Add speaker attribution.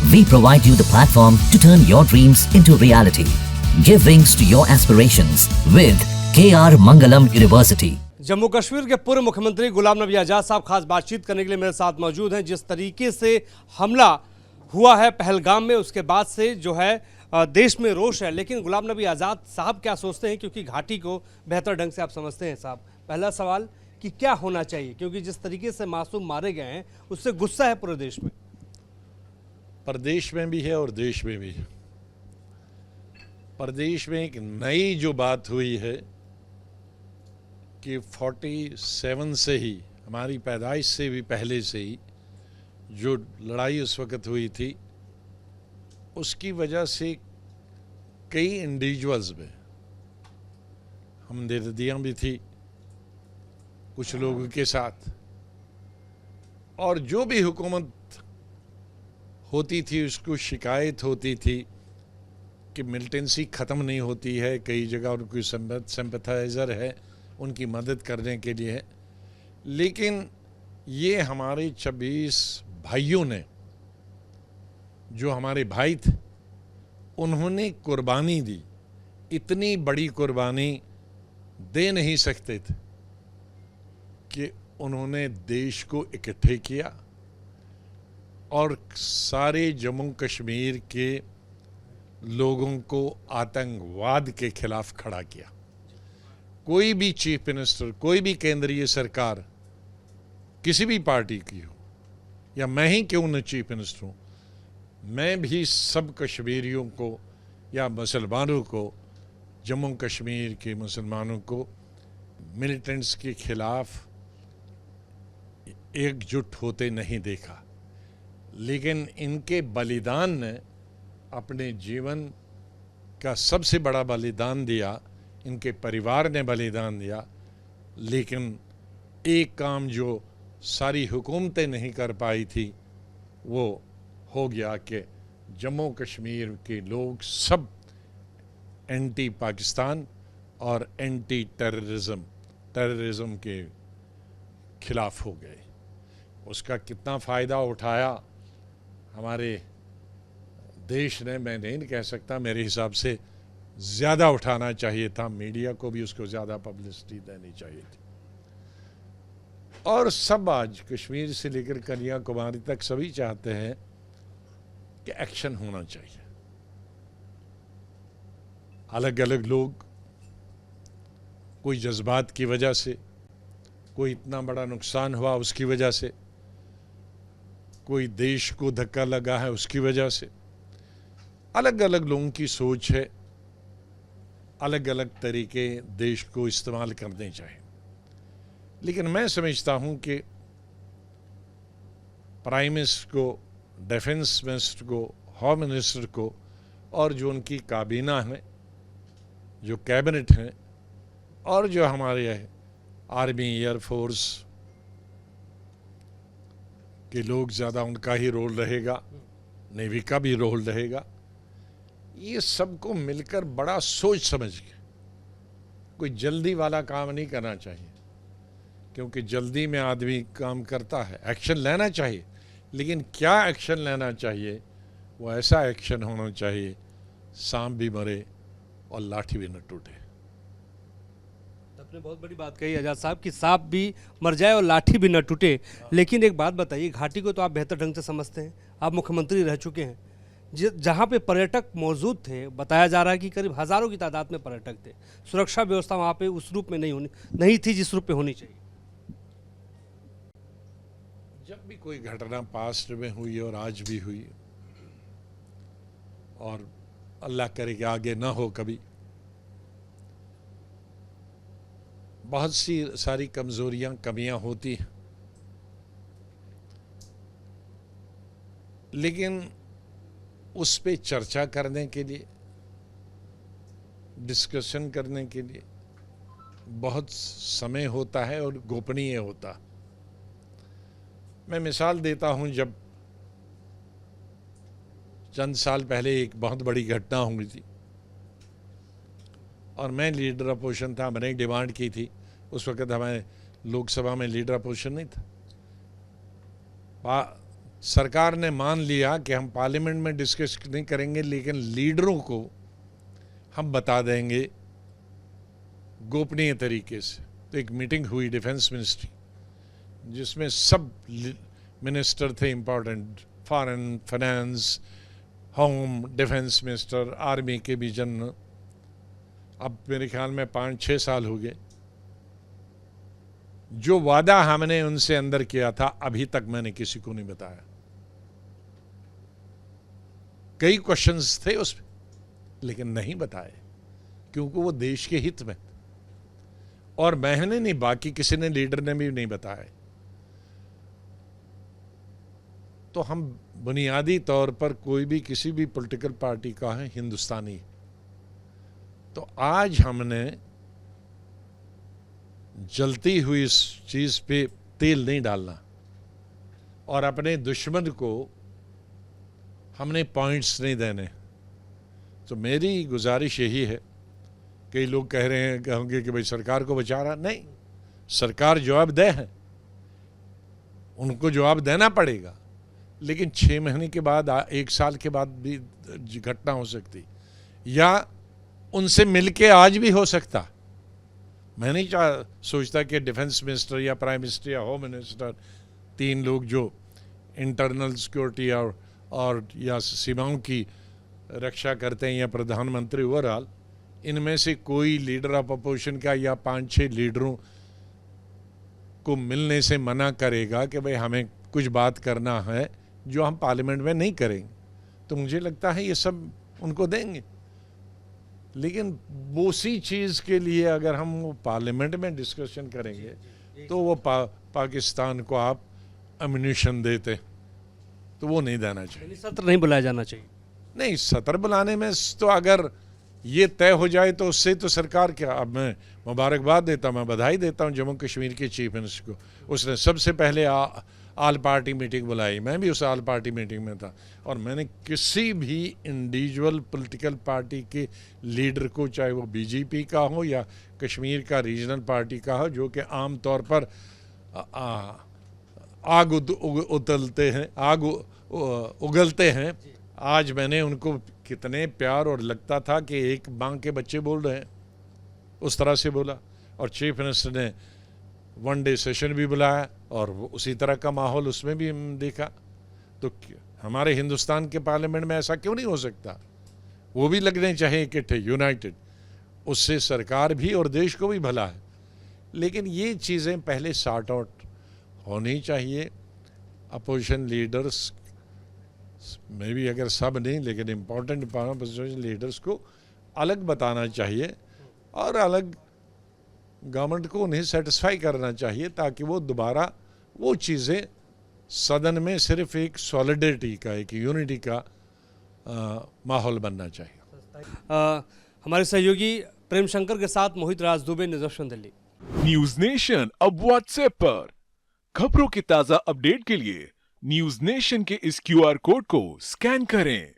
Speaker 1: We provide you the platform to turn your dreams into reality. Give wings to your aspirations with KR Mangalam University.
Speaker 2: Jammu Kashmir के पूर्व मुख्यमंत्री गुलाम नबी आज़ाद साहब खास बातचीत करने के लिए मेरे साथ मौजूद हैं। जिस तरीके से हमला हुआ है पहलगाम में, उसके बाद से जो है देश में रोष है, लेकिन गुलाम नबी आज़ाद साहब क्या सोचते हैं, क्योंकि घाटी को बेहतर ढंग से आप समझते हैं साहब। पहला सवाल कि क्या होना चाहिए, क्योंकि जिस तरीके से मासूम मारे गए हैं उससे गुस्सा है पूरे देश में।
Speaker 3: प्रदेश में भी है और देश में भी है। प्रदेश में एक नई जो बात हुई है कि 47 से ही, हमारी पैदाइश से भी पहले से ही जो लड़ाई उस वक़्त हुई थी, उसकी वजह से कई इंडिविजुअल्स में हमदर्दियाँ भी थी कुछ लोगों के साथ, और जो भी हुकूमत होती थी उसको शिकायत होती थी कि मिलिटेंसी ख़त्म नहीं होती है। कई जगह उनकी सिंपैथाइज़र है, उनकी मदद करने के लिए है। लेकिन ये हमारे 26 भाइयों ने, जो हमारे भाई थे, उन्होंने कुर्बानी दी। इतनी बड़ी कुर्बानी दे नहीं सकते थे कि उन्होंने देश को इकट्ठे किया और सारे जम्मू कश्मीर के लोगों को आतंकवाद के खिलाफ खड़ा किया। कोई भी चीफ मिनिस्टर, कोई भी केंद्रीय सरकार किसी भी पार्टी की हो, या मैं ही क्यों न चीफ मिनिस्टर हूँ, मैं भी सब कश्मीरियों को या मुसलमानों को, जम्मू कश्मीर के मुसलमानों को मिलिटेंट्स के खिलाफ एकजुट होते नहीं देखा। लेकिन इनके बलिदान ने, अपने जीवन का सबसे बड़ा बलिदान दिया, इनके परिवार ने बलिदान दिया। लेकिन एक काम जो सारी हुकूमतें नहीं कर पाई थी, वो हो गया कि जम्मू कश्मीर के लोग सब एंटी पाकिस्तान और एंटी टेररिज्म के खिलाफ हो गए। उसका कितना फ़ायदा उठाया हमारे देश ने, मैं नहीं कह सकता, मेरे हिसाब से ज़्यादा उठाना चाहिए था। मीडिया को भी उसको ज़्यादा पब्लिसिटी देनी चाहिए थी। और सब आज कश्मीर से लेकर कन्याकुमारी तक सभी चाहते हैं कि एक्शन होना चाहिए। अलग अलग लोग, कोई जज्बात की वजह से, कोई इतना बड़ा नुकसान हुआ उसकी वजह से, कोई देश को धक्का लगा है उसकी वजह से, अलग अलग लोगों की सोच है। अलग अलग तरीके देश को इस्तेमाल करने चाहिए। लेकिन मैं समझता हूं कि प्राइम मिनिस्टर को, डिफेंस मिनिस्टर को, होम मिनिस्टर को, और जो उनकी काबीना है, जो कैबिनेट है, और जो हमारे आर्मी, एयरफोर्स के लोग, ज़्यादा उनका ही रोल रहेगा, नेवी का भी रोल रहेगा। ये सबको मिलकर बड़ा सोच समझ के, कोई जल्दी वाला काम नहीं करना चाहिए, क्योंकि जल्दी में आदमी काम करता है। एक्शन लेना चाहिए, लेकिन क्या एक्शन लेना चाहिए, वो ऐसा एक्शन होना चाहिए सांप भी मरे और लाठी भी न टूटे।
Speaker 2: आपने बहुत बड़ी बात कही आज़ाद साहब कि सांप भी मर जाए और लाठी भी न टूटे। लेकिन एक बात बताइए, घाटी को तो आप बेहतर ढंग से समझते हैं, आप मुख्यमंत्री रह चुके हैं। जहाँ पे पर्यटक मौजूद थे, बताया जा रहा है कि करीब हज़ारों की तादाद में पर्यटक थे। सुरक्षा व्यवस्था वहाँ पे उस रूप में नहीं थी जिस रूप में होनी चाहिए।
Speaker 3: जब भी कोई घटना पास्ट में हुई और आज भी हुई, और अल्लाह करे कि आगे ना हो कभी, बहुत सी सारी कमजोरियां, कमियां होती हैं। लेकिन उस पे चर्चा करने के लिए, डिस्कशन करने के लिए बहुत समय होता है और गोपनीय होता। मैं मिसाल देता हूं, जब चंद साल पहले एक बहुत बड़ी घटना हुई थी और मैं लीडर अपोजिशन था, मैंने एक डिमांड की थी। उस वक्त हमारे लोकसभा में लीडर अपोजिशन नहीं था, सरकार ने मान लिया कि हम पार्लियामेंट में डिस्कस नहीं करेंगे, लेकिन लीडरों को हम बता देंगे गोपनीय तरीके से। तो एक मीटिंग हुई डिफेंस मिनिस्ट्री, जिसमें सब मिनिस्टर थे important, foreign, finance, home, defence minister, army के भी जनरल। अब मेरे ख्याल में 5-6 साल हो गए। जो वादा हमने उनसे अंदर किया था अभी तक मैंने किसी को नहीं बताया। कई क्वेश्चंस थे उसमें, लेकिन नहीं बताए, क्योंकि वो देश के हित में। और मैंने नहीं, बाकी किसी ने, लीडर ने भी नहीं बताया। तो हम बुनियादी तौर पर कोई भी किसी भी पॉलिटिकल पार्टी का है हिंदुस्तानी। तो आज हमने जलती हुई इस चीज पे तेल नहीं डालना, और अपने दुश्मन को हमने पॉइंट्स नहीं देने। तो मेरी गुजारिश यही है, कई लोग कह रहे हैं कहोगे कि भाई सरकार को बचा रहा, नहीं, सरकार जवाबदेह है, उनको जवाब देना पड़ेगा। लेकिन 6 महीने के बाद, 1 साल के बाद भी घटना हो सकती, या उनसे मिलके आज भी हो सकता। मैं नहीं सोचता कि डिफेंस मिनिस्टर या प्राइम मिनिस्टर या होम मिनिस्टर, 3 लोग जो इंटरनल सिक्योरिटी और या सीमाओं की रक्षा करते हैं, या प्रधानमंत्री ओवरऑल, इनमें से कोई लीडर ऑफ अपोजिशन का या 5-6 लीडरों को मिलने से मना करेगा कि भाई हमें कुछ बात करना है जो हम पार्लियामेंट में नहीं करेंगे। तो मुझे लगता है ये सब उनको देंगे। लेकिन उसी चीज़ के लिए अगर हम वो पार्लियामेंट में डिस्कशन करेंगे तो वो पाकिस्तान को आप अम्यूनिशन देते, तो वो नहीं देना चाहिए।
Speaker 2: सत्र नहीं बुलाया जाना चाहिए।
Speaker 3: नहीं, सत्र बुलाने में तो अगर ये तय हो जाए तो उससे तो सरकार क्या, अब मैं मुबारकबाद देता हूँ, मैं बधाई देता हूँ जम्मू कश्मीर के चीफ मिनिस्टर को। उसने सबसे पहले आल पार्टी मीटिंग बुलाई, मैं भी उस आल पार्टी मीटिंग में था, और मैंने किसी भी इंडिविजुअल पॉलिटिकल पार्टी के लीडर को, चाहे वो बीजेपी का हो या कश्मीर का रीजनल पार्टी का हो, जो कि आम तौर पर आग उतलते हैं, आग उगलते हैं, आज मैंने उनको कितने प्यार, और लगता था कि एक माँ के बच्चे बोल रहे हैं, उस तरह से बोला। और चीफ मिनिस्टर ने 1 डे सेशन भी बुलाया, और उसी तरह का माहौल उसमें भी देखा। तो हमारे हिंदुस्तान के पार्लियामेंट में ऐसा क्यों नहीं हो सकता? वो भी लगने चाहिए इकट्ठे, यूनाइटेड। उससे सरकार भी और देश को भी भला है। लेकिन ये चीज़ें पहले सॉर्ट आउट होनी चाहिए। अपोजिशन लीडर्स में भी, अगर सब नहीं, लेकिन इम्पोर्टेंट अपोजिशन लीडर्स को अलग बताना चाहिए, और अलग गवर्नमेंट को उन्हें सेटिस्फाई करना चाहिए, ताकि वो दोबारा वो चीज़ें सदन में सिर्फ एक सॉलिडिटी का, एक यूनिटी का माहौल बनना चाहिए।
Speaker 2: हमारे सहयोगी प्रेम शंकर के साथ Mohit Raj Dubey, news of Delhi.
Speaker 4: News nation अब व्हाट्सएप पर खबरों की ताजा अपडेट के लिए न्यूज नेशन के इस QR कोड को स्कैन करें।